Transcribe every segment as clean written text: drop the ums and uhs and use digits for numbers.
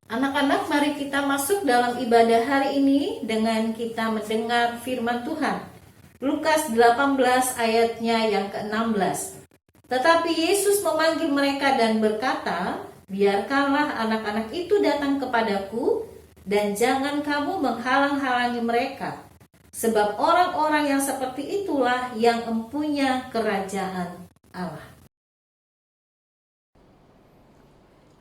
Anak-anak, mari kita masuk dalam ibadah hari ini dengan kita mendengar firman Tuhan. Lukas 18 ayatnya yang ke-16. Tetapi Yesus memanggil mereka dan berkata, "Biarkanlah anak-anak itu datang kepadaku, dan jangan kamu menghalang-halangi mereka. Sebab orang-orang yang seperti itulah yang empunya kerajaan Allah."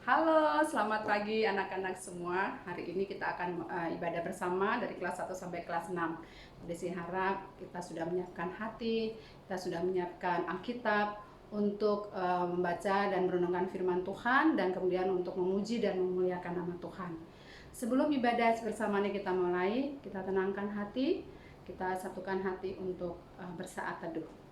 Halo, selamat pagi anak-anak semua. Hari ini kita akan ibadah bersama dari kelas 1 sampai kelas 6. Desi harap kita sudah menyiapkan hati, kita sudah menyiapkan Alkitab untuk membaca dan merenungkan firman Tuhan, dan kemudian untuk memuji dan memuliakan nama Tuhan. Sebelum ibadah bersama ini kita mulai, kita tenangkan hati, kita satukan hati untuk bersaat teduh.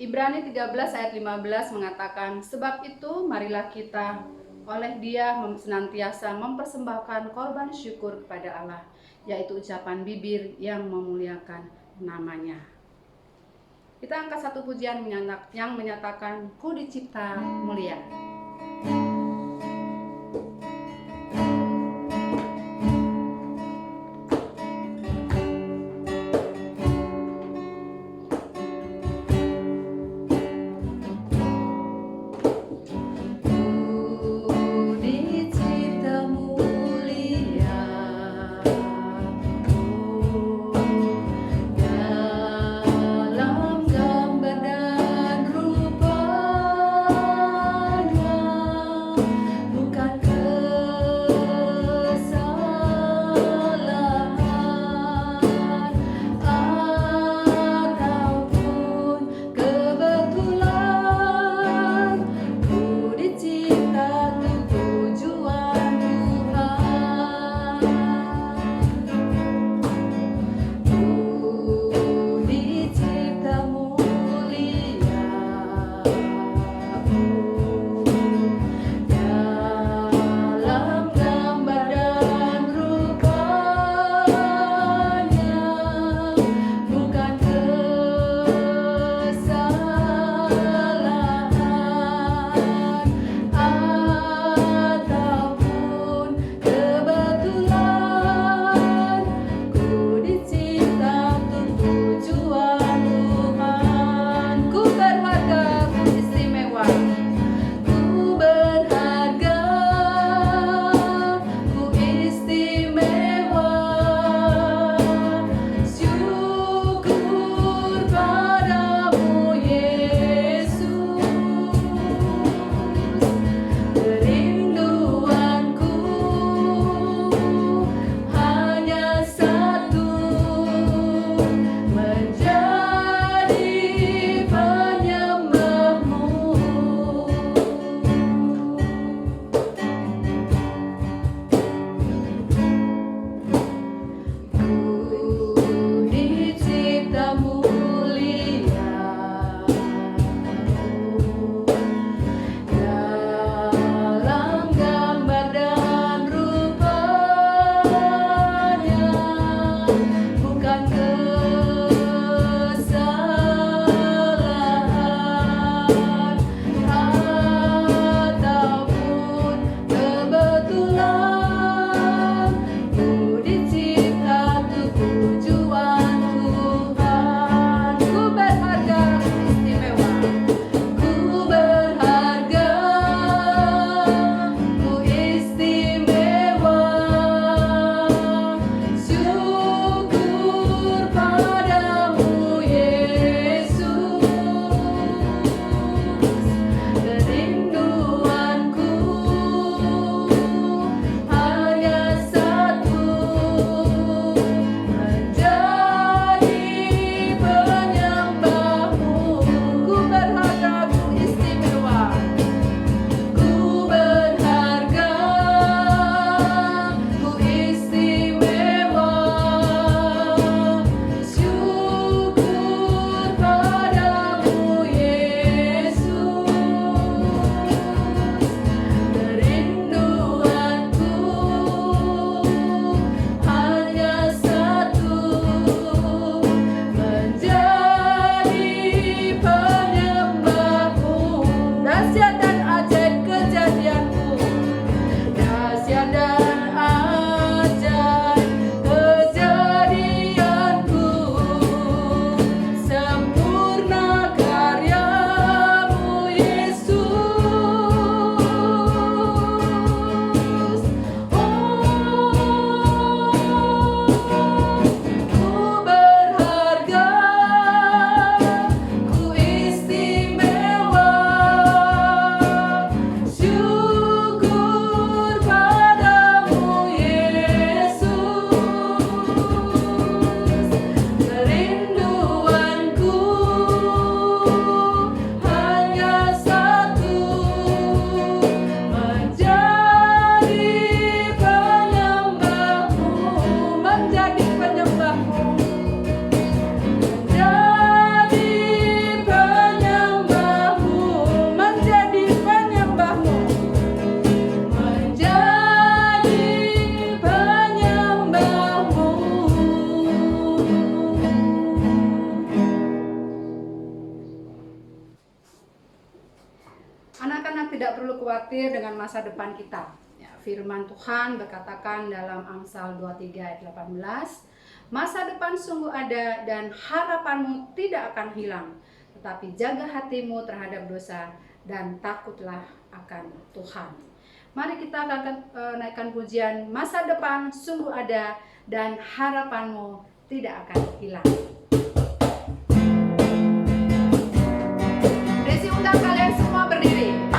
Ibrani 13 ayat 15 mengatakan, "Sebab itu marilah kita oleh Dia senantiasa mempersembahkan korban syukur kepada Allah, yaitu ucapan bibir yang memuliakan namanya." Kita angkat satu pujian yang menyatakan, "Ku dicipta mulia." Dalam gambar dan rupa khawatir dengan masa depan kita. Ya, firman Tuhan berkatakan dalam Amsal 23 ayat 18, masa depan sungguh ada dan harapanmu tidak akan hilang. Tetapi jaga hatimu terhadap dosa dan takutlah akan Tuhan. Mari kita akan naikkan pujian, masa depan sungguh ada dan harapanmu tidak akan hilang. Desi undang kalian semua berdiri.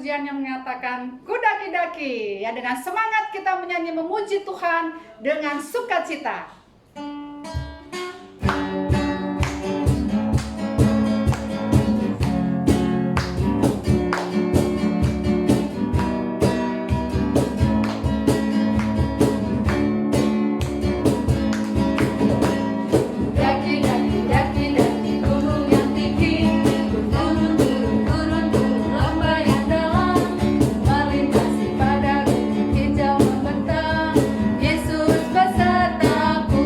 pujian yang menyatakan kudaki-daki. Ya, dengan semangat kita menyanyi memuji Tuhan dengan sukacita. Yesus besertaku.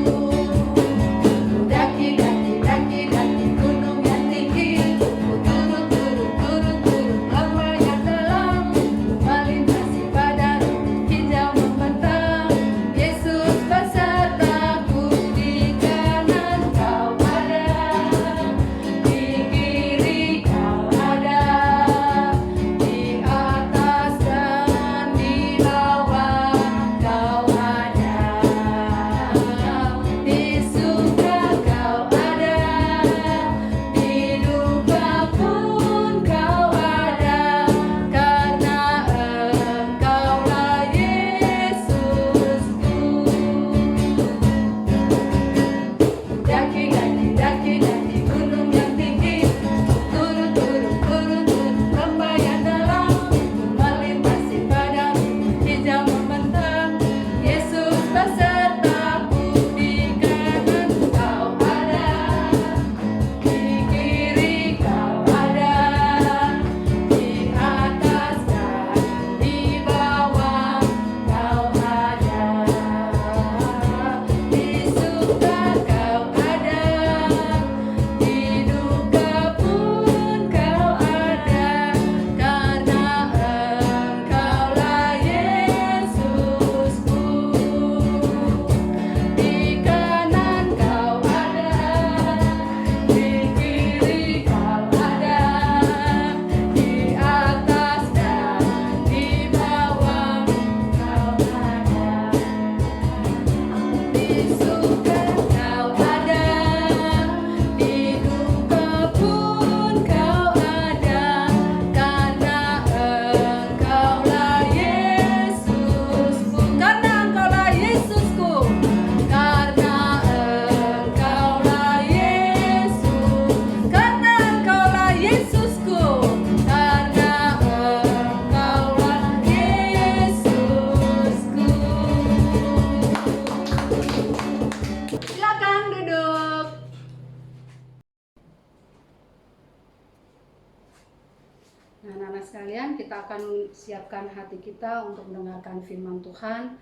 anak-anak sekalian, kita akan siapkan hati kita untuk mendengarkan firman Tuhan.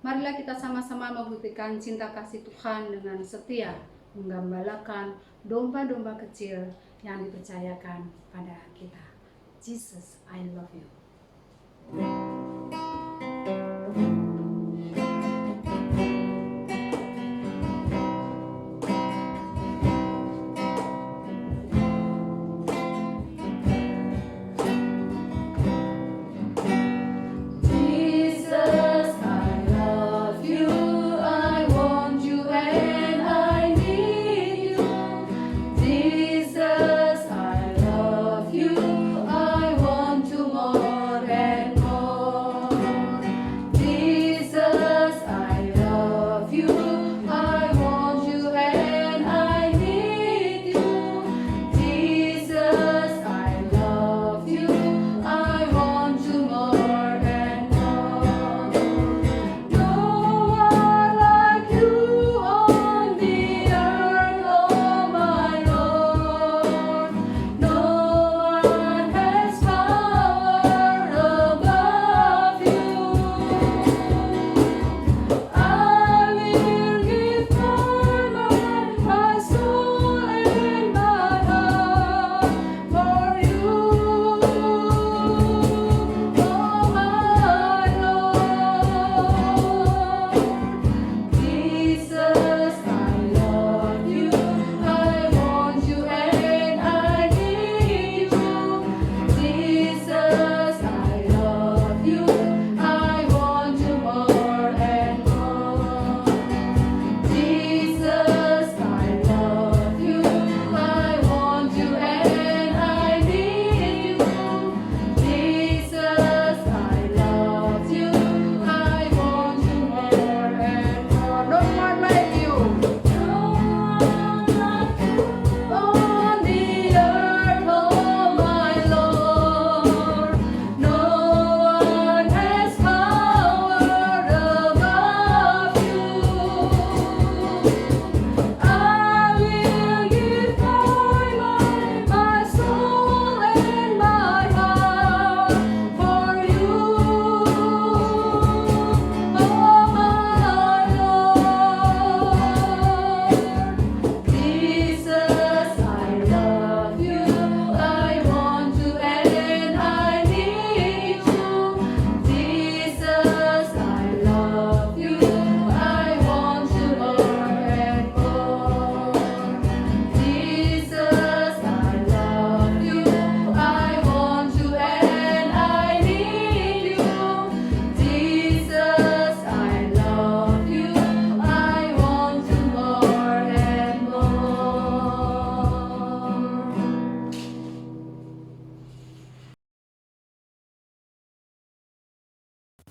Marilah kita sama-sama membuktikan cinta kasih Tuhan dengan setia menggembalakan domba-domba kecil yang dipercayakan pada kita. Jesus, I love you.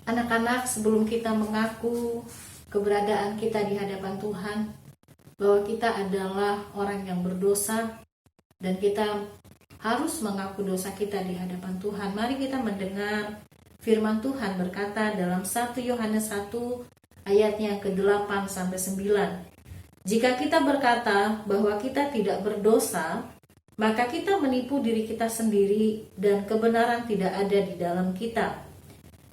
Anak-anak, sebelum kita mengaku keberadaan kita di hadapan Tuhan, bahwa kita adalah orang yang berdosa dan kita harus mengaku dosa kita di hadapan Tuhan, mari kita mendengar firman Tuhan berkata dalam 1 Yohanes 1 ayatnya ke-8 sampai 9. Jika kita berkata bahwa kita tidak berdosa, maka kita menipu diri kita sendiri dan kebenaran tidak ada di dalam kita.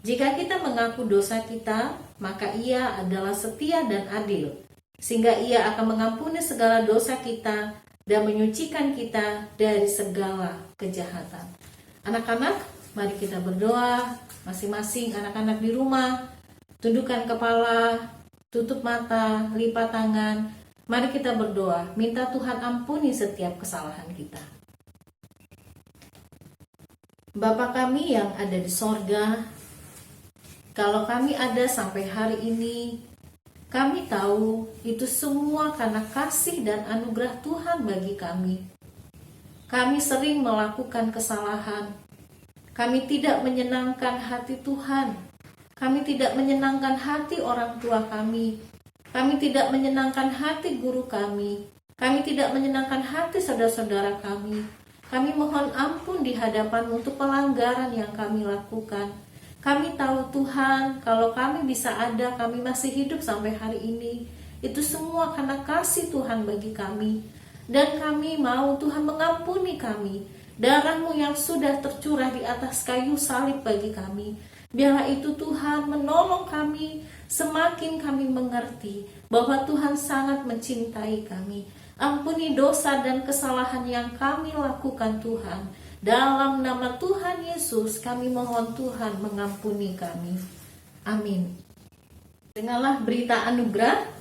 Jika kita mengaku dosa kita, maka Ia adalah setia dan adil, sehingga Ia akan mengampuni segala dosa kita dan menyucikan kita dari segala kejahatan. Anak-anak, mari kita berdoa, masing-masing anak-anak di rumah, tundukkan kepala, tutup mata, lipat tangan. Mari kita berdoa, minta Tuhan ampuni setiap kesalahan kita. Bapa kami yang ada di sorga, kalau kami ada sampai hari ini, kami tahu itu semua karena kasih dan anugerah Tuhan bagi kami. Kami sering melakukan kesalahan. Kami tidak menyenangkan hati Tuhan. Kami tidak menyenangkan hati orang tua kami. Kami tidak menyenangkan hati guru kami. Kami tidak menyenangkan hati saudara-saudara kami. Kami mohon ampun di hadapan untuk pelanggaran yang kami lakukan. Kami tahu Tuhan, kalau kami bisa ada, kami masih hidup sampai hari ini, itu semua karena kasih Tuhan bagi kami. Dan kami mau Tuhan mengampuni kami. darah-Mu yang sudah tercurah di atas kayu salib bagi kami. Biarlah itu Tuhan menolong kami, semakin kami mengerti bahwa Tuhan sangat mencintai kami. Ampuni dosa dan kesalahan yang kami lakukan Tuhan. Dalam nama Tuhan Yesus kami mohon Tuhan mengampuni kami. Amin. Dengarlah berita anugerah.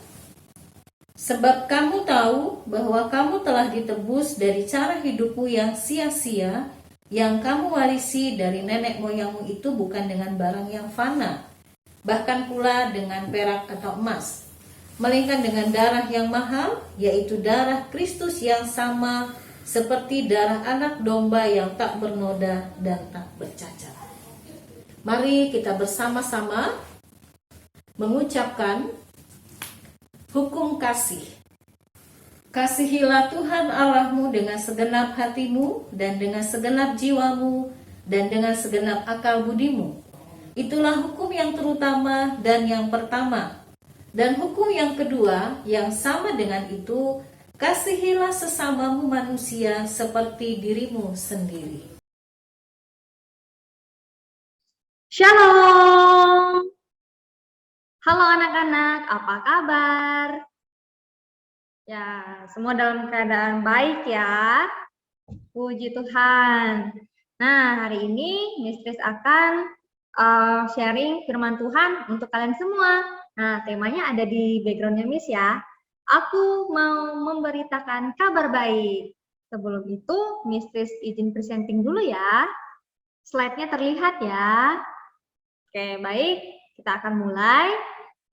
Sebab kamu tahu bahwa kamu telah ditebus dari cara hidupmu yang sia-sia, yang kamu warisi dari nenek moyangmu itu bukan dengan barang yang fana, bahkan pula dengan perak atau emas, melainkan dengan darah yang mahal, yaitu darah Kristus yang sama seperti darah anak domba yang tak bernoda dan tak bercacat. Mari kita bersama-sama mengucapkan hukum kasih. Kasihilah Tuhan Allahmu dengan segenap hatimu dan dengan segenap jiwamu dan dengan segenap akal budimu. Itulah hukum yang terutama dan yang pertama. Dan hukum yang kedua yang sama dengan itu, kasihilah sesamamu manusia seperti dirimu sendiri. Shalom. Halo anak-anak, apa kabar? Ya, semua dalam keadaan baik ya. Puji Tuhan. Nah, hari ini Mistress akan sharing firman Tuhan untuk kalian semua. Nah, temanya ada di backgroundnya Miss ya. Aku mau memberitakan kabar baik. Sebelum itu, Mistress izin presenting dulu ya. Slide-nya terlihat ya. Oke, baik. Kita akan mulai.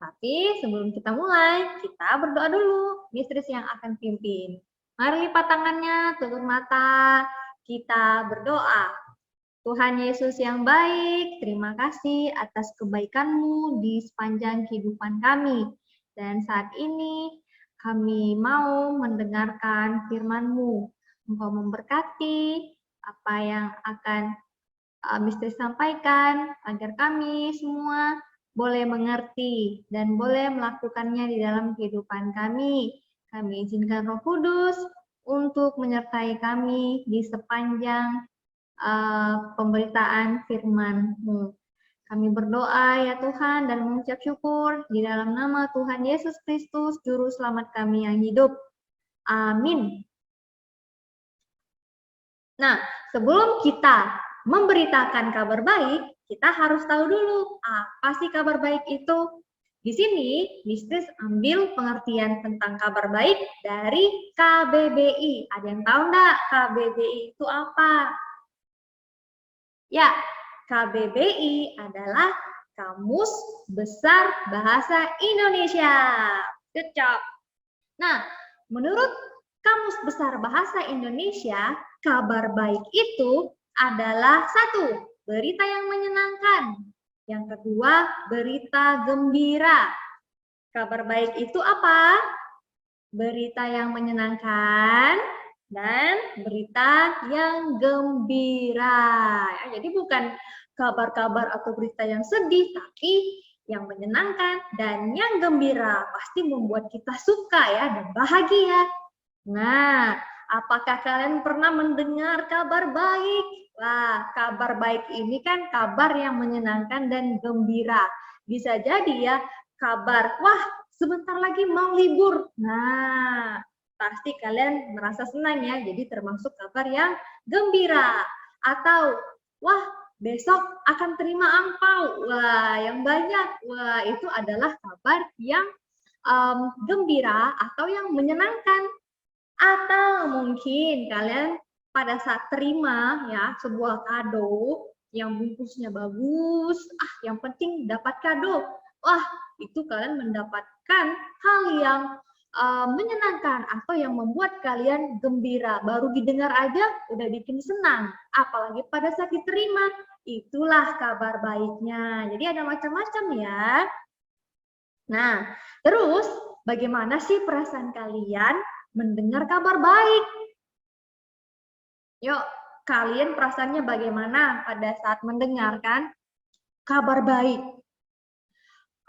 Tapi sebelum kita mulai, kita berdoa dulu. Mistress yang akan pimpin. Mari lipat tangannya, tutup mata. Kita berdoa. Tuhan Yesus yang baik, terima kasih atas kebaikan-Mu di sepanjang kehidupan kami. Dan saat ini kami mau mendengarkan firman-Mu. Engkau memberkati apa yang akan Mistress sampaikan agar kami semua boleh mengerti dan boleh melakukannya di dalam kehidupan kami. Kami izinkan Roh Kudus untuk menyertai kami di sepanjang pemberitaan firman-Mu. Kami berdoa ya Tuhan dan mengucap syukur di dalam nama Tuhan Yesus Kristus, Juru Selamat kami yang hidup. Amin. Nah, sebelum kita memberitakan kabar baik, kita harus tahu dulu apa sih kabar baik itu. Di sini, Mistress ambil pengertian tentang kabar baik dari KBBI. Ada yang tahu enggak KBBI itu apa? Ya, KBBI adalah Kamus Besar Bahasa Indonesia. Good job. Nah, menurut Kamus Besar Bahasa Indonesia, kabar baik itu adalah satu, berita yang menyenangkan. Yang kedua, berita gembira. Kabar baik itu apa? Berita yang menyenangkan dan berita yang gembira. Ya, jadi bukan kabar-kabar atau berita yang sedih, tapi yang menyenangkan dan yang gembira. Pasti membuat kita suka ya dan bahagia. Nah, apakah kalian pernah mendengar kabar baik? Wah, kabar baik ini kan kabar yang menyenangkan dan gembira. Bisa jadi ya, kabar, wah sebentar lagi mau libur. Nah, pasti kalian merasa senang ya, jadi termasuk kabar yang gembira. Atau, wah besok akan terima angpau. Wah, yang banyak. Wah, itu adalah kabar yang gembira atau yang menyenangkan. Atau mungkin kalian pada saat terima ya sebuah kado yang bungkusnya bagus, yang penting dapat kado. Wah, itu kalian mendapatkan hal yang menyenangkan atau yang membuat kalian gembira. Baru didengar aja udah bikin senang, apalagi pada saat diterima. Itulah kabar baiknya. Jadi ada macam-macam ya. Nah, terus bagaimana sih perasaan kalian mendengar kabar baik? Yuk, kalian perasaannya bagaimana pada saat mendengarkan kabar baik?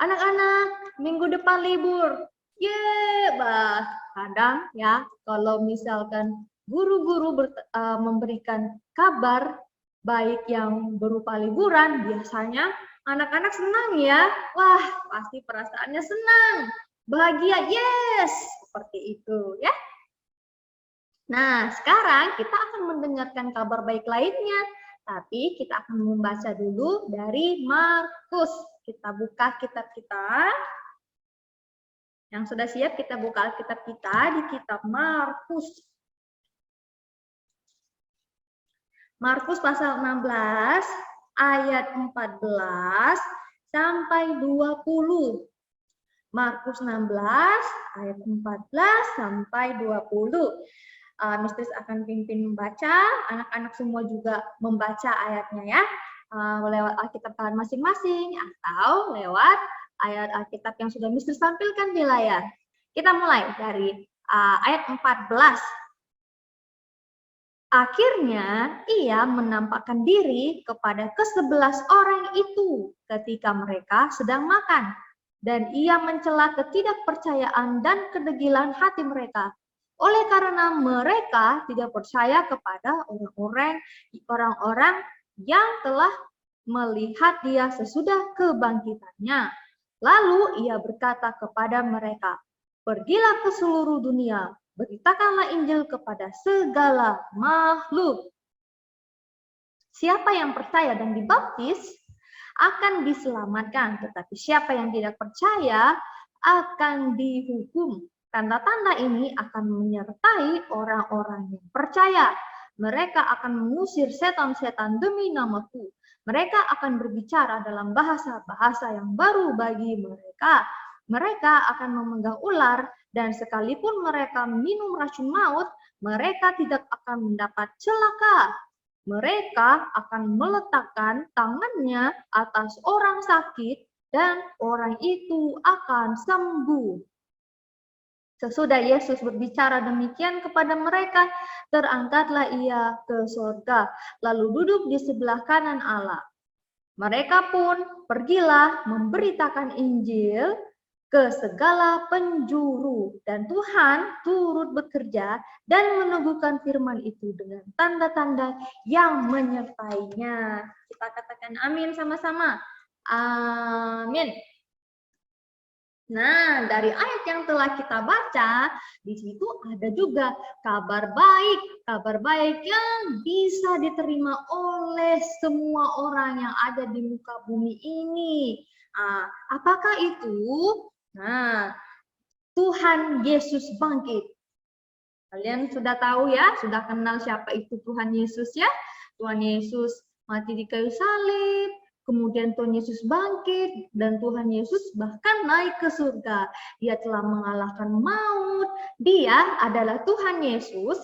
Anak-anak, minggu depan libur. Yeay, bah. Kadang ya, kalau misalkan guru-guru memberikan kabar baik yang berupa liburan, biasanya anak-anak senang ya. Wah, pasti perasaannya senang, bahagia, yes, seperti itu ya. Nah, sekarang kita akan mendengarkan kabar baik lainnya, tapi kita akan membaca dulu dari Markus. Kita buka kitab kita. Yang sudah siap, kita buka Alkitab kita di kitab Markus. Markus pasal 16 ayat 14 sampai 20. Markus 16 ayat 14 sampai 20. Mistress akan pimpin membaca, anak-anak semua juga membaca ayatnya ya, lewat Alkitab kalian masing-masing atau lewat ayat Alkitab yang sudah Mistress tampilkan di layar. Kita mulai dari ayat 14. Akhirnya ia menampakkan diri kepada ke-11 orang itu ketika mereka sedang makan, dan ia mencela ketidakpercayaan dan kedegilan hati mereka. Oleh karena mereka tidak percaya kepada orang-orang yang telah melihat dia sesudah kebangkitannya. Lalu ia berkata kepada mereka, "Pergilah ke seluruh dunia, beritakanlah Injil kepada segala makhluk. Siapa yang percaya dan dibaptis akan diselamatkan, tetapi siapa yang tidak percaya akan dihukum. Tanda-tanda ini akan menyertai orang-orang yang percaya. Mereka akan mengusir setan-setan demi namaku. Mereka akan berbicara dalam bahasa-bahasa yang baru bagi mereka. Mereka akan memegang ular, dan sekalipun mereka minum racun maut, mereka tidak akan mendapat celaka. Mereka akan meletakkan tangannya atas orang sakit, dan orang itu akan sembuh." Sesudah Yesus berbicara demikian kepada mereka, terangkatlah ia ke surga, lalu duduk di sebelah kanan Allah. Mereka pun pergilah memberitakan Injil ke segala penjuru, dan Tuhan turut bekerja dan meneguhkan firman itu dengan tanda-tanda yang menyertainya. Kita katakan amin sama-sama. Amin. Nah, dari ayat yang telah kita baca, di situ ada juga kabar baik yang bisa diterima oleh semua orang yang ada di muka bumi ini. Apakah itu? Nah, Tuhan Yesus bangkit. Kalian sudah tahu ya, sudah kenal siapa itu Tuhan Yesus ya? Tuhan Yesus mati di kayu salib, kemudian Tuhan Yesus bangkit, dan Tuhan Yesus bahkan naik ke surga. Dia telah mengalahkan maut. Dia adalah Tuhan Yesus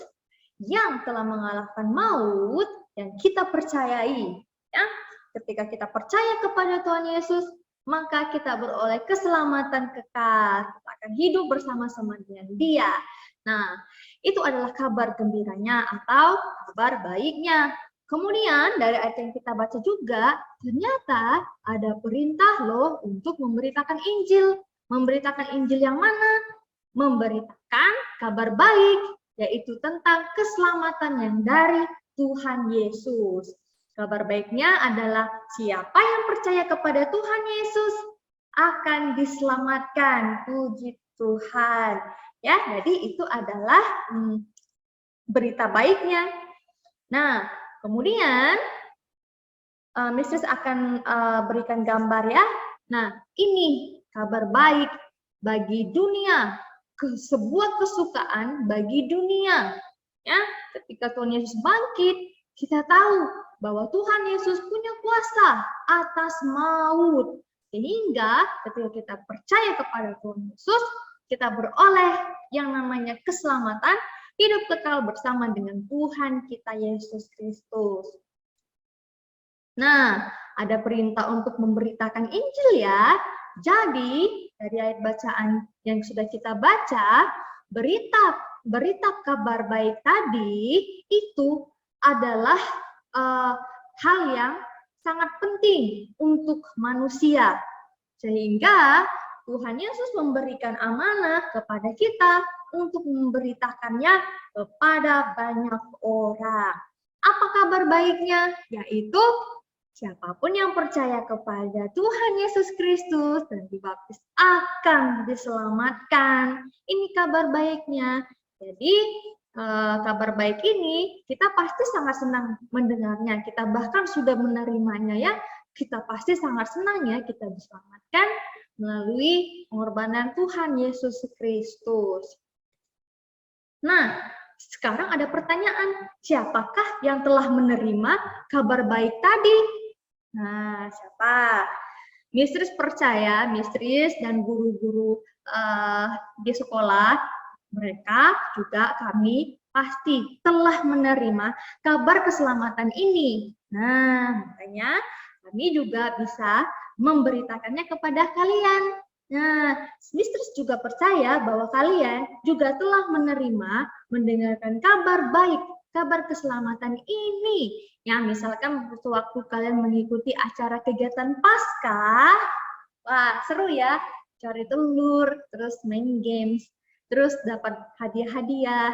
yang telah mengalahkan maut, dan kita percayai. Ya, ketika kita percaya kepada Tuhan Yesus, maka kita beroleh keselamatan kekal. Kita akan hidup bersama-sama dengan Dia. Nah, itu adalah kabar gembiranya atau kabar baiknya. Kemudian dari ayat yang kita baca juga, ternyata ada perintah loh untuk memberitakan Injil. Memberitakan Injil yang mana? Memberitakan kabar baik, yaitu tentang keselamatan yang dari Tuhan Yesus. Kabar baiknya adalah siapa yang percaya kepada Tuhan Yesus akan diselamatkan. Puji Tuhan. Ya, jadi itu adalah berita baiknya. Nah, kemudian, Mistress akan berikan gambar ya. Nah, ini kabar baik bagi dunia, sebuah kesukaan bagi dunia. Ya, ketika Tuhan Yesus bangkit, kita tahu bahwa Tuhan Yesus punya kuasa atas maut. Sehingga ketika kita percaya kepada Tuhan Yesus, kita beroleh yang namanya keselamatan, hidup kekal bersama dengan Tuhan kita Yesus Kristus. Nah, ada perintah untuk memberitakan Injil ya. Jadi, dari ayat bacaan yang sudah kita baca, berita kabar baik tadi itu adalah hal yang sangat penting untuk manusia. Sehingga Tuhan Yesus memberikan amanah kepada kita untuk memberitakannya kepada banyak orang. Apa kabar baiknya? Yaitu siapapun yang percaya kepada Tuhan Yesus Kristus dan dibaptis akan diselamatkan. Ini kabar baiknya. Jadi kabar baik ini kita pasti sangat senang mendengarnya. Kita bahkan sudah menerimanya ya. Kita pasti sangat senang ya kita diselamatkan melalui pengorbanan Tuhan Yesus Kristus. Nah, sekarang ada pertanyaan, siapakah yang telah menerima kabar baik tadi? Nah, siapa? Mistris percaya, Mistris dan guru-guru di sekolah, mereka juga kami pasti telah menerima kabar keselamatan ini. Nah, makanya kami juga bisa memberitakannya kepada kalian. Nah, Mistris juga percaya bahwa kalian juga telah menerima, mendengarkan kabar baik, kabar keselamatan ini. Ya, misalkan waktu kalian mengikuti acara kegiatan Paskah, wah seru ya, cari telur, terus main games, terus dapat hadiah-hadiah.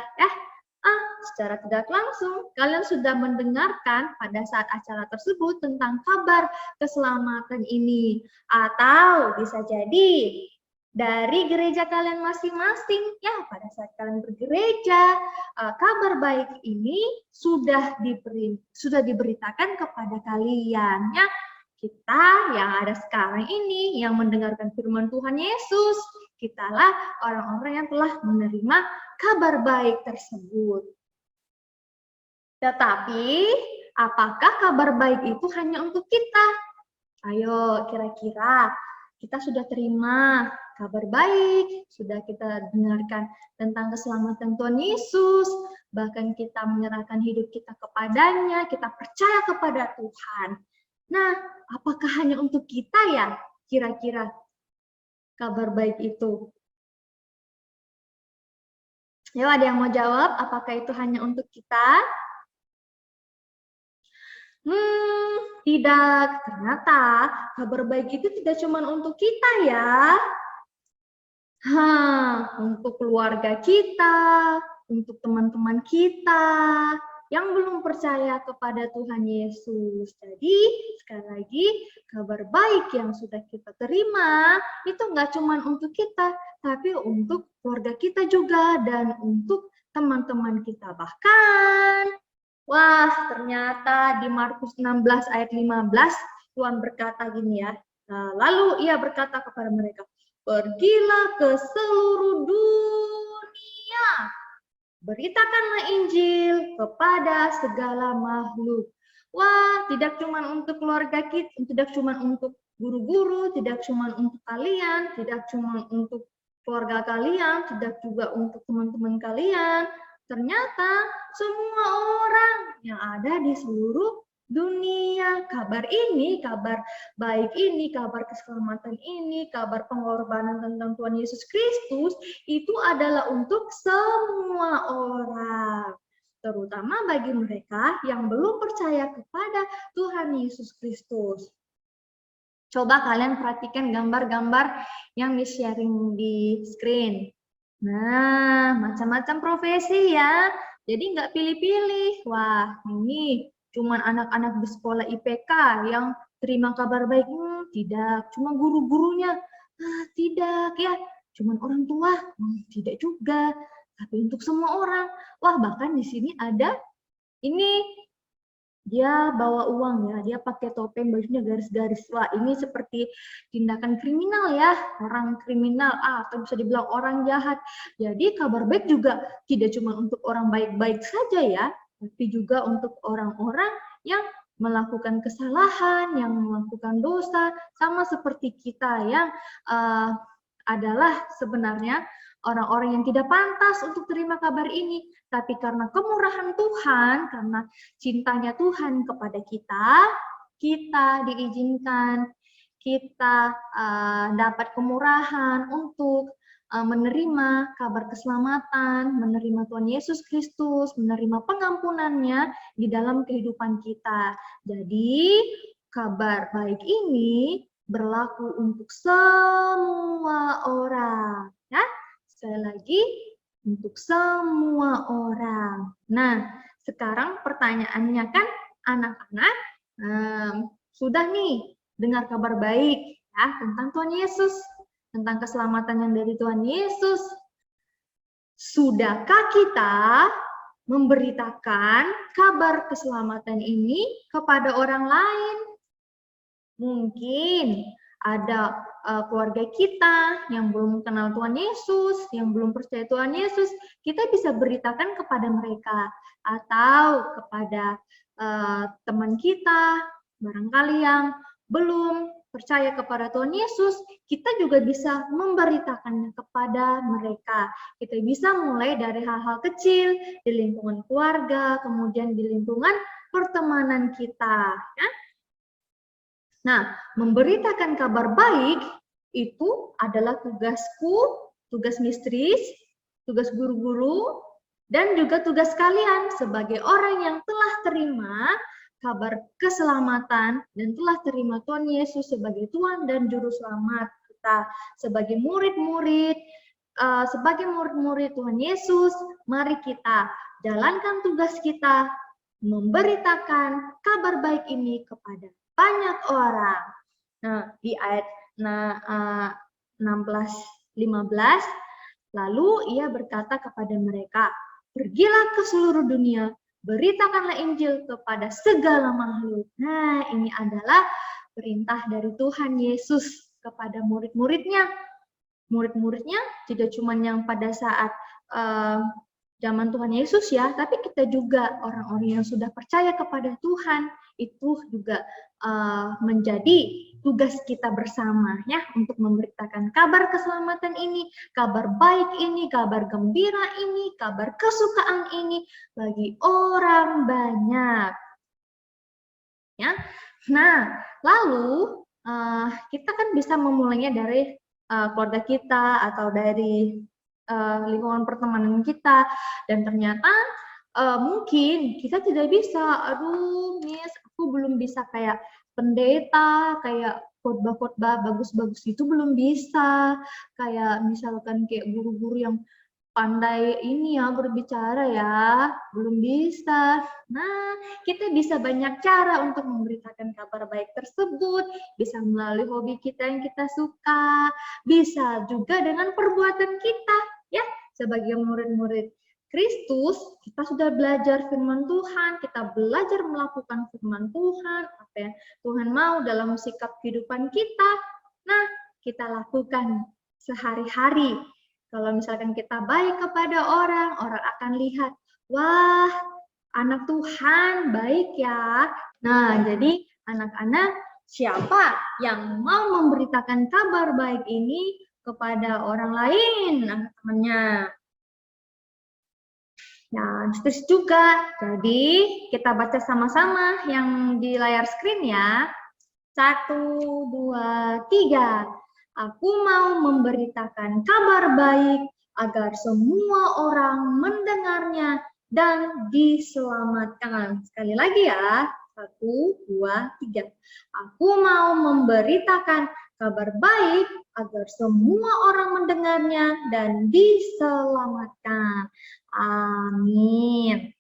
Secara tidak langsung kalian sudah mendengarkan pada saat acara tersebut tentang kabar keselamatan ini. Atau bisa jadi dari gereja kalian masing-masing, ya pada saat kalian bergereja, kabar baik ini sudah diberitakan kepada kalian. Ya, kita yang ada sekarang ini, yang mendengarkan firman Tuhan Yesus, kitalah orang-orang yang telah menerima kabar baik tersebut. Tetapi, apakah kabar baik itu hanya untuk kita? Ayo, kira-kira kita sudah terima kabar baik, sudah kita dengarkan tentang keselamatan Tuhan Yesus, bahkan kita menyerahkan hidup kita kepadanya, kita percaya kepada Tuhan. Nah, apakah hanya untuk kita ya kira-kira kabar baik itu? Yuk, ada yang mau jawab? Apakah itu hanya untuk kita? Tidak. Ternyata kabar baik itu tidak cuma untuk kita ya. Untuk keluarga kita, untuk teman-teman kita yang belum percaya kepada Tuhan Yesus. Jadi, sekali lagi, kabar baik yang sudah kita terima itu nggak cuma untuk kita, tapi untuk keluarga kita juga dan untuk teman-teman kita. Bahkan, wah, ternyata di Markus 16 ayat 15, Tuhan berkata gini ya, lalu ia berkata kepada mereka, pergilah ke seluruh dunia, beritakanlah Injil kepada segala makhluk. Wah, tidak cuma untuk keluarga kita, tidak cuma untuk guru-guru, tidak cuma untuk kalian, tidak cuma untuk keluarga kalian, tidak juga untuk teman-teman kalian. Ternyata semua orang yang ada di seluruh dunia, kabar ini, kabar baik ini, kabar keselamatan ini, kabar pengorbanan tentang Tuhan Yesus Kristus itu adalah untuk semua orang, terutama bagi mereka yang belum percaya kepada Tuhan Yesus Kristus. Coba kalian perhatikan gambar-gambar yang di-sharing di screen. Nah, macam-macam profesi ya. Jadi nggak pilih-pilih. Wah, ini cuman anak-anak di sekolah IPK yang terima kabar baik. Tidak. Cuma guru-gurunya. Tidak ya. Cuman orang tua. Tidak juga. Tapi untuk semua orang. Wah, bahkan di sini ada ini. Dia bawa uang ya, dia pakai topeng, bajunya garis-garis. Wah, ini seperti tindakan kriminal ya, orang kriminal, atau bisa dibilang orang jahat. Jadi kabar baik juga tidak cuma untuk orang baik-baik saja ya, tapi juga untuk orang-orang yang melakukan kesalahan, yang melakukan dosa, sama seperti kita yang adalah sebenarnya orang-orang yang tidak pantas untuk terima kabar ini. Tapi karena kemurahan Tuhan, karena cintanya Tuhan kepada kita, kita diizinkan, kita dapat kemurahan untuk menerima kabar keselamatan, menerima Tuhan Yesus Kristus, menerima pengampunannya di dalam kehidupan kita. Jadi, kabar baik ini berlaku untuk semua orang. Ya, sekali lagi, untuk semua orang. Nah, sekarang pertanyaannya kan anak-anak sudah nih dengar kabar baik ya tentang Tuhan Yesus, tentang keselamatan yang dari Tuhan Yesus. Sudahkah kita memberitakan kabar keselamatan ini kepada orang lain? Mungkin ada keluarga kita yang belum kenal Tuhan Yesus, yang belum percaya Tuhan Yesus, kita bisa beritakan kepada mereka atau kepada teman kita, barangkali yang belum percaya kepada Tuhan Yesus, kita juga bisa memberitakannya kepada mereka. Kita bisa mulai dari hal-hal kecil di lingkungan keluarga, kemudian di lingkungan pertemanan kita. Ya. Nah, memberitakan kabar baik itu adalah tugasku, tugas mistris, tugas guru-guru, dan juga tugas kalian sebagai orang yang telah terima kabar keselamatan dan telah terima Tuhan Yesus sebagai Tuhan dan Juru Selamat kita. Sebagai murid-murid Tuhan Yesus, mari kita jalankan tugas kita memberitakan kabar baik ini kepada banyak orang. Nah, di ayat 16-15, lalu ia berkata kepada mereka, pergilah ke seluruh dunia, beritakanlah Injil kepada segala makhluk. Nah, ini adalah perintah dari Tuhan Yesus kepada murid-muridnya. Murid-muridnya tidak cuma yang pada saat zaman Tuhan Yesus ya, tapi kita juga orang-orang yang sudah percaya kepada Tuhan, itu juga menjadi tugas kita bersama ya untuk memberitakan kabar keselamatan ini, kabar baik ini, kabar gembira ini, kabar kesukaan ini bagi orang banyak. Ya. Nah, lalu kita kan bisa memulainya dari keluarga kita atau dari lingkungan pertemanan kita, dan ternyata mungkin kita tidak bisa, aduh Miss, aku belum bisa kayak pendeta, kayak khotbah-khotbah bagus-bagus itu belum bisa, kayak misalkan kayak guru-guru yang pandai ini ya berbicara ya, belum bisa. Nah, kita bisa banyak cara untuk memberitakan kabar baik tersebut, bisa melalui hobi kita yang kita suka, bisa juga dengan perbuatan kita ya, sebagai murid-murid Kristus, kita sudah belajar firman Tuhan, kita belajar melakukan firman Tuhan, apa yang Tuhan mau dalam sikap kehidupan kita. Nah, kita lakukan sehari-hari. Kalau misalkan kita baik kepada orang, orang akan lihat, wah, anak Tuhan baik ya. Nah, jadi anak-anak, siapa yang mau memberitakan kabar baik ini kepada orang lain, teman-temannya? Nah, terus juga, jadi kita baca sama-sama yang di layar screen ya. 1, 2, 3. Aku mau memberitakan kabar baik agar semua orang mendengarnya dan diselamatkan. Sekali lagi ya, 1, 2, 3. Aku mau memberitakan kabar baik agar semua orang mendengarnya dan diselamatkan. Amin.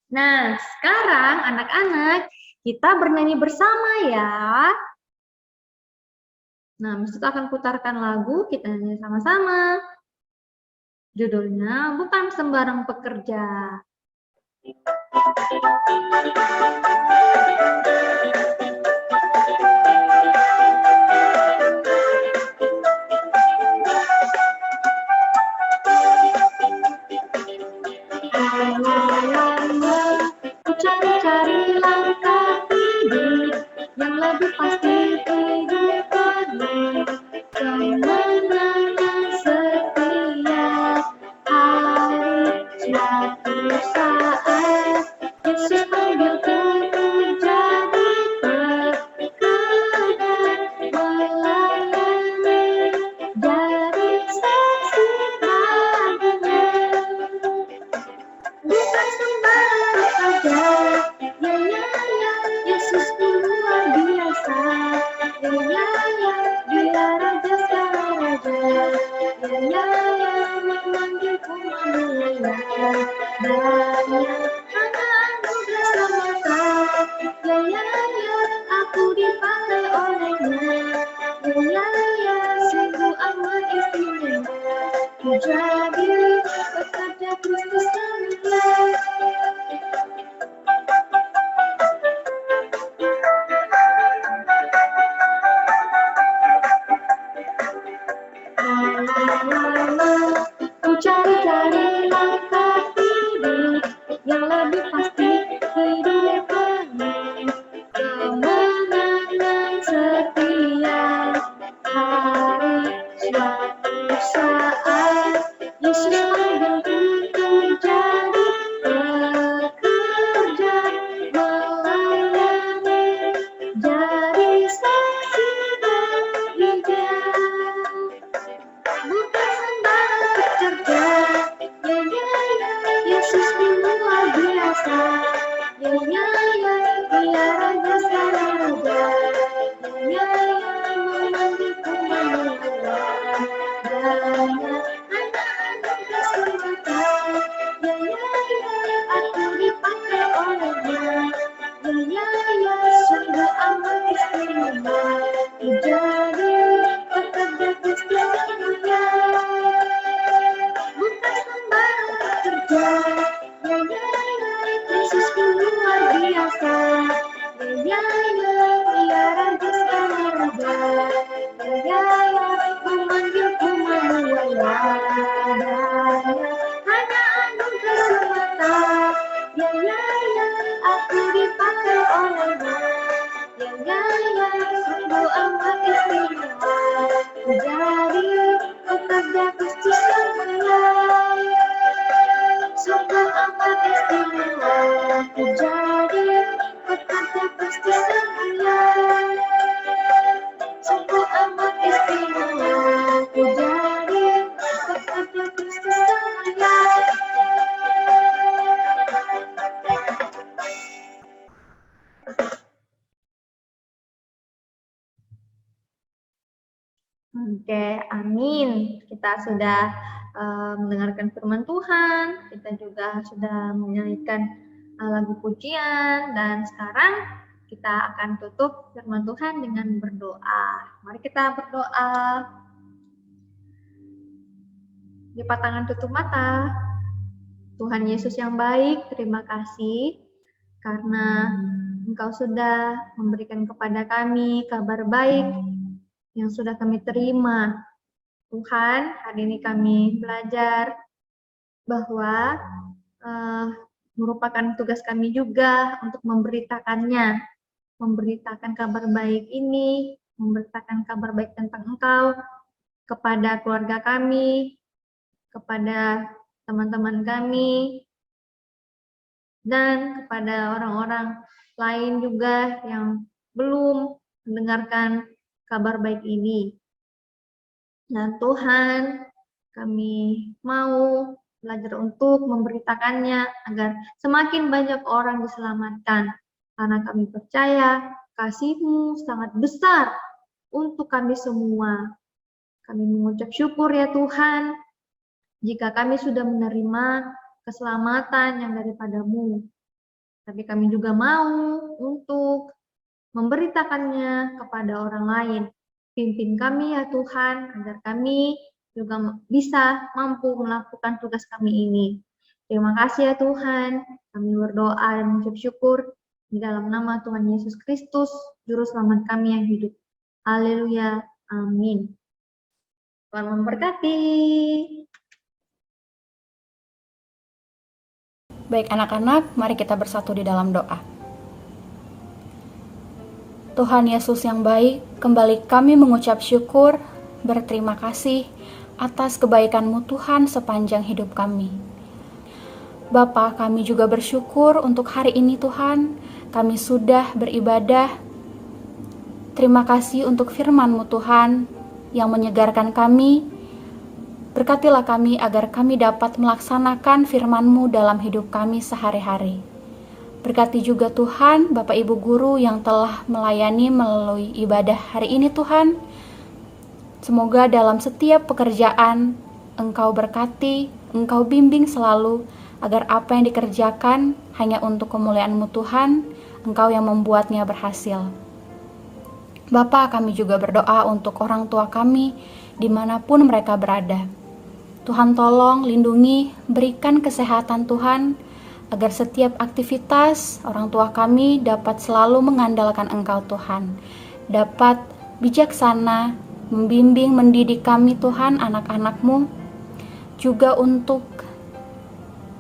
Nah, sekarang anak-anak kita bernyanyi bersama ya. Nah, Miss akan putarkan lagu, kita nyanyi sama-sama. Judulnya Bukan Sembarang Pekerja. Cari-cari langkah hidup yang lebih pasti hidup penuh kemenangan setiap hari. Suatu saat Yesus panggilku menjadi pekerja melayani, jadi saksi baginya. Bukan sembarang saja, ya, Yesus luar biasa, ya, dia raja segala raja, ya, memang hanya anugerah semata. Ya, aku dipakai olehnya. Ya, sungguh amat istimewa. Ku jadi pekerja Kristus semula. Ku cari-cari langkah hidup yang lebih pasti hidupkannya. Kemenangan setia hari suatu saat Yesus panggilku untuk jadi pekerja melayani, jadi saksi bagi Dia. Bukan sembarang pekerja, ya, Yesus ini luar biasa. Ya, Dia Raja segala raja. Ya, memanggilku memelihara. Hanya anugerah semata. Ya, aku dipakai olehnya. Ya, sungguh amat istimewa. Ku jadi pekerja Kristus semuanya. Bukan sembarang pekerja, ya, Yesus luar biasa. Ya, Dia Raja segala raja. Ya, memanggilku memelihara. Hanya anugerah semata. Ya, aku dipakai olehnya. Ya, sungguh amat istimewa. Ku jadi pekerja Kristus semuanya. Sungguh amat istimewa. Ku jadi pekerja Kristus semuanya. Sungguh amat istimewa. Ku jadi pekerja Kristus semuanya. Oke, amin. Kita sudah mendengarkan firman Tuhan, kita juga sudah menyanyikan lagu pujian, dan sekarang kita akan tutup firman Tuhan dengan berdoa. Mari kita berdoa. Lipat tangan, tutup mata. Tuhan Yesus yang baik, terima kasih karena Engkau sudah memberikan kepada kami kabar baik yang sudah kami terima. Tuhan, hari ini kami belajar bahwa merupakan tugas kami juga untuk memberitakannya, memberitakan kabar baik ini, memberitakan kabar baik tentang Engkau kepada keluarga kami, kepada teman-teman kami, dan kepada orang-orang lain juga yang belum mendengarkan kabar baik ini. Dan Tuhan, kami mau belajar untuk memberitakannya agar semakin banyak orang diselamatkan. Karena kami percaya kasih-Mu sangat besar untuk kami semua. Kami mengucap syukur ya Tuhan, jika kami sudah menerima keselamatan yang daripada-Mu. Tapi kami juga mau untuk memberitakannya kepada orang lain. Pimpin kami ya Tuhan, agar kami juga bisa mampu melakukan tugas kami ini. Terima kasih ya Tuhan, kami berdoa dan mengucap syukur di dalam nama Tuhan Yesus Kristus, Juru Selamat kami yang hidup. Haleluya, amin. Tuhan memberkati. Baik anak-anak, mari kita bersatu di dalam doa. Tuhan Yesus yang baik, kembali kami mengucap syukur, berterima kasih atas kebaikan-Mu Tuhan sepanjang hidup kami. Bapa, kami juga bersyukur untuk hari ini Tuhan, kami sudah beribadah. Terima kasih untuk firman-Mu Tuhan yang menyegarkan kami. Berkatilah kami agar kami dapat melaksanakan firman-Mu dalam hidup kami sehari-hari. Berkati juga Tuhan, Bapak Ibu Guru yang telah melayani melalui ibadah hari ini Tuhan. Semoga dalam setiap pekerjaan Engkau berkati, Engkau bimbing selalu, agar apa yang dikerjakan hanya untuk kemuliaan-Mu Tuhan, Engkau yang membuatnya berhasil. Bapa, kami juga berdoa untuk orang tua kami dimanapun mereka berada. Tuhan tolong lindungi, berikan kesehatan Tuhan, agar setiap aktivitas orang tua kami dapat selalu mengandalkan Engkau Tuhan, dapat bijaksana, membimbing, mendidik kami Tuhan, anak-anak-Mu, juga untuk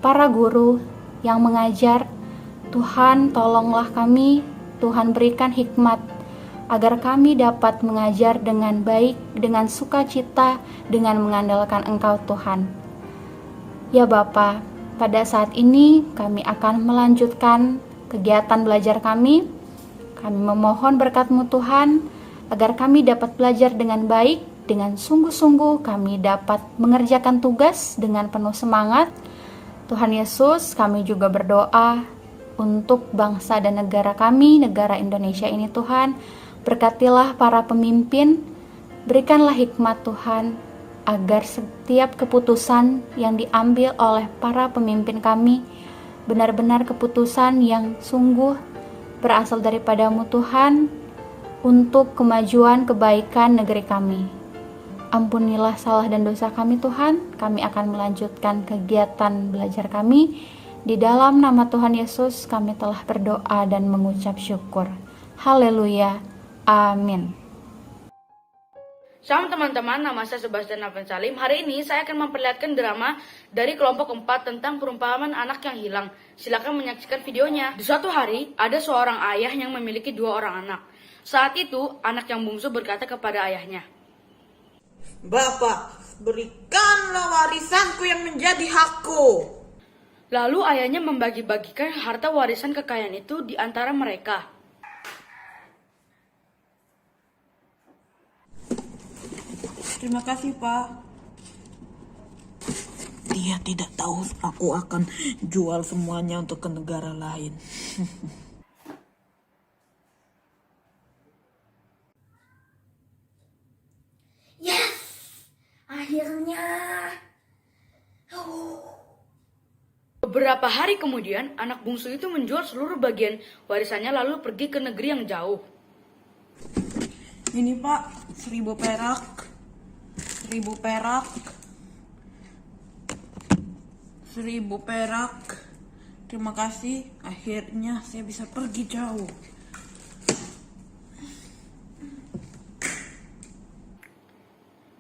para guru yang mengajar. Tuhan tolonglah kami, Tuhan berikan hikmat, agar kami dapat mengajar dengan baik, dengan sukacita, dengan mengandalkan Engkau Tuhan. Ya Bapa, pada saat ini kami akan melanjutkan kegiatan belajar kami. Kami memohon berkat-Mu Tuhan, agar kami dapat belajar dengan baik, dengan sungguh-sungguh kami dapat mengerjakan tugas dengan penuh semangat. Tuhan Yesus, kami juga berdoa untuk bangsa dan negara kami, negara Indonesia ini Tuhan. Berkatilah para pemimpin, berikanlah hikmat Tuhan, agar setiap keputusan yang diambil oleh para pemimpin kami benar-benar keputusan yang sungguh berasal daripada-Mu Tuhan, untuk kemajuan kebaikan negeri kami. Ampunilah salah dan dosa kami Tuhan, kami akan melanjutkan kegiatan belajar kami. Di dalam nama Tuhan Yesus kami telah berdoa dan mengucap syukur. Haleluya. Amin. Shalom teman-teman, nama saya Sebastian Alvan Salim. Hari ini saya akan memperlihatkan drama dari kelompok 4 tentang perumpamaan anak yang hilang. Silakan menyaksikan videonya. Di suatu hari, ada seorang ayah yang memiliki 2 orang anak. Saat itu, anak yang bungsu berkata kepada ayahnya, "Bapak, berikanlah warisanku yang menjadi hakku." Lalu ayahnya membagi-bagikan harta warisan kekayaan itu di antara mereka. Terima kasih, Pak. Dia tidak tahu aku akan jual semuanya untuk ke negara lain. Yes, akhirnya. Beberapa hari kemudian, anak bungsu itu menjual seluruh bagian warisannya lalu pergi ke negeri yang jauh. Ini, Pak, 1.000 perak. 1.000 perak. 1.000 perak. Terima kasih. Akhirnya saya bisa pergi jauh.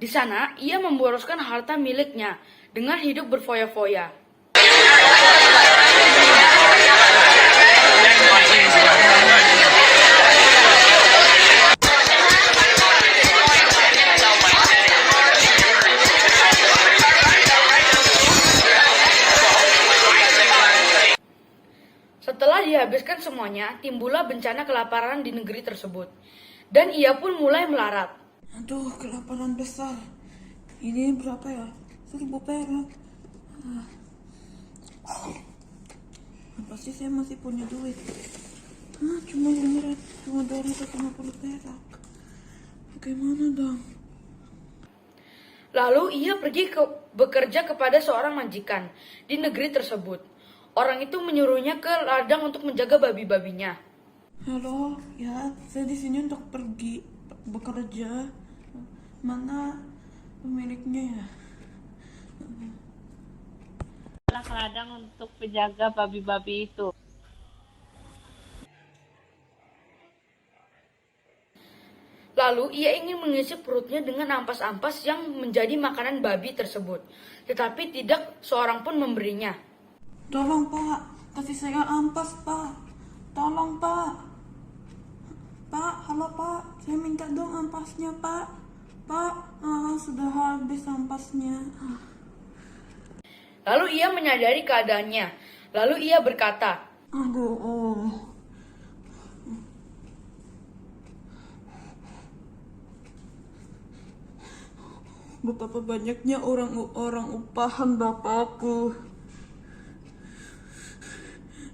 Di sana, ia memboroskan harta miliknya dengan hidup berfoya-foya. Setelah dihabiskan semuanya, timbullah bencana kelaparan di negeri tersebut. Dan ia pun mulai melarat. Aduh, kelaparan besar. Ini berapa ya? 1.000 perak. Pasti saya masih punya duit. Cuma 250 perak. Bagaimana dong? Lalu ia pergi bekerja kepada seorang majikan di negeri tersebut. Orang itu menyuruhnya ke ladang untuk menjaga babi-babinya. Halo, ya, saya di sini untuk pergi bekerja. Mana pemiliknya ya? Ke ladang untuk penjaga babi-babi itu. Lalu ia ingin mengisi perutnya dengan ampas-ampas yang menjadi makanan babi tersebut. Tetapi tidak seorang pun memberinya. Tolong, Pak, kasih saya ampas, Pak. Tolong, Pak. Pak, halo, Pak. Saya minta dong ampasnya, Pak. Pak, sudah habis ampasnya. Lalu ia menyadari keadaannya. Lalu ia berkata, Aduh. Betapa banyaknya orang upahan bapakku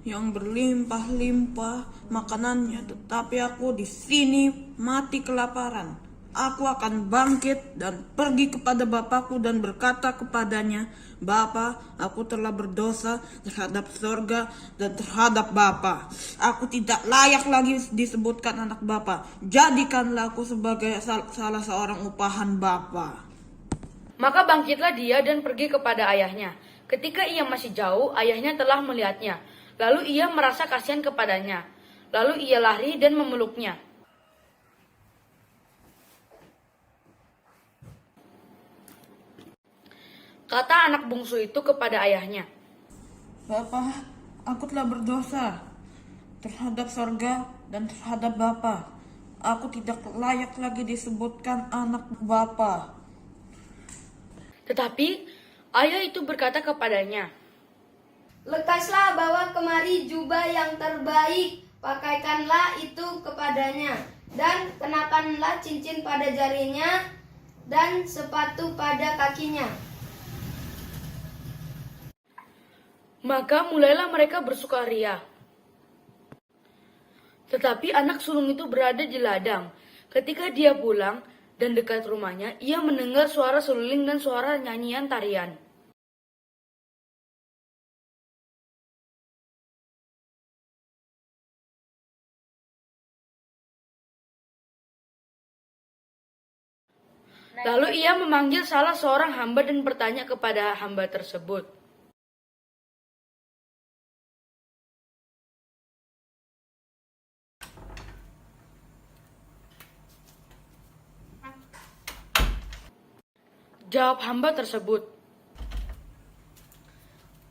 yang berlimpah-limpah makanannya, tetapi aku di sini mati kelaparan. Aku akan bangkit dan pergi kepada bapakku dan berkata kepadanya, Bapa, aku telah berdosa terhadap sorga dan terhadap Bapa. Aku tidak layak lagi disebutkan anak Bapa. Jadikanlah aku sebagai salah seorang upahan Bapa. Maka bangkitlah dia dan pergi kepada ayahnya. Ketika ia masih jauh, ayahnya telah melihatnya. Lalu ia merasa kasihan kepadanya. Lalu ia lari dan memeluknya. Kata anak bungsu itu kepada ayahnya, Bapa, aku telah berdosa terhadap sorga dan terhadap Bapa. Aku tidak layak lagi disebutkan anak Bapa. Tetapi ayah itu berkata kepadanya, Lekaslah bawa kemari jubah yang terbaik, pakaikanlah itu kepadanya, dan kenakanlah cincin pada jarinya dan sepatu pada kakinya. Maka mulailah mereka bersukaria. Tetapi anak sulung itu berada di ladang. Ketika dia pulang dan dekat rumahnya, ia mendengar suara seruling dan suara nyanyian tarian. Lalu ia memanggil salah seorang hamba dan bertanya kepada hamba tersebut, Jawab hamba tersebut,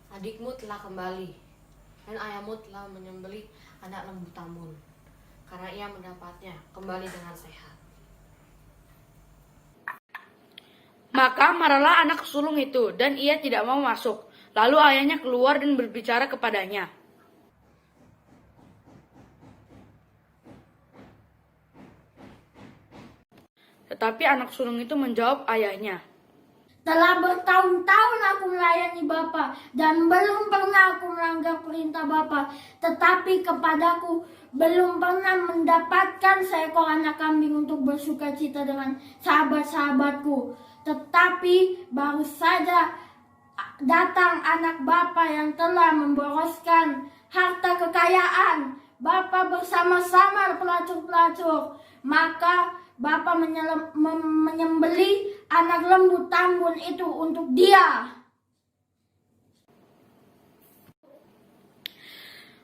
Adikmu telah kembali, dan ayahmu telah menyembelih anak lembu tambun, karena ia mendapatnya kembali dengan sehat. Maka marahlah anak sulung itu, dan ia tidak mau masuk. Lalu ayahnya keluar dan berbicara kepadanya. Tetapi anak sulung itu menjawab ayahnya, Telah bertahun-tahun aku melayani Bapa dan belum pernah aku melanggar perintah Bapa. Tetapi kepadaku belum pernah mendapatkan seekor anak kambing untuk bersukacita dengan sahabat-sahabatku. Tetapi baru saja datang anak Bapa yang telah memboroskan harta kekayaan Bapa bersama-sama pelacur-pelacur. Maka Bapa menyembelih anak lembu tambun itu untuk dia.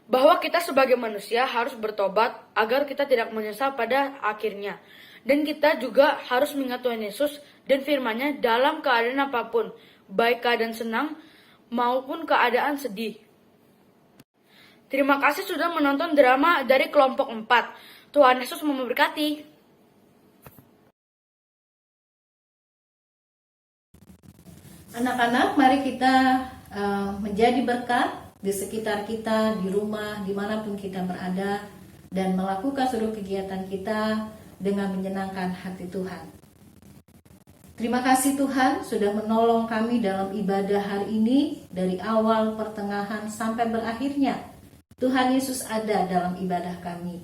bahwa kita sebagai manusia harus bertobat agar kita tidak menyesal pada akhirnya. Dan kita juga harus mengingat Tuhan Yesus dan firman-Nya dalam keadaan apapun, baik keadaan senang maupun keadaan sedih. Terima kasih sudah menonton drama dari kelompok 4. Tuhan Yesus memberkati. Anak-anak, mari kita menjadi berkat di sekitar kita, di rumah, dimanapun kita berada, dan melakukan seluruh kegiatan kita dengan menyenangkan hati Tuhan. Terima kasih Tuhan sudah menolong kami dalam ibadah hari ini, dari awal, pertengahan, sampai berakhirnya. Tuhan Yesus ada dalam ibadah kami.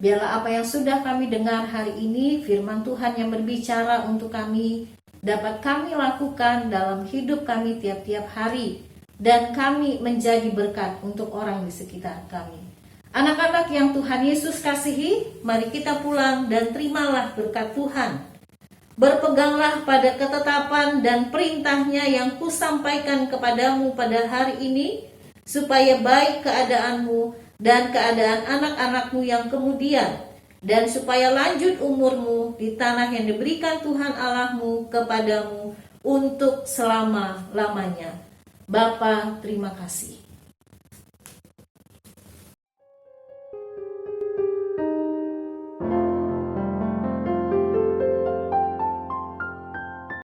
Biarlah apa yang sudah kami dengar hari ini, firman Tuhan yang berbicara untuk kami, dapat kami lakukan dalam hidup kami tiap-tiap hari, dan kami menjadi berkat untuk orang di sekitar kami. Anak-anak yang Tuhan Yesus kasihi, mari kita pulang dan terimalah berkat Tuhan. Berpeganglah pada ketetapan dan perintah-Nya yang kusampaikan kepadamu pada hari ini, supaya baik keadaanmu dan keadaan anak-anakmu yang kemudian, dan supaya lanjut umurmu di tanah yang diberikan Tuhan Allahmu kepadamu untuk selama-lamanya. Bapa, terima kasih.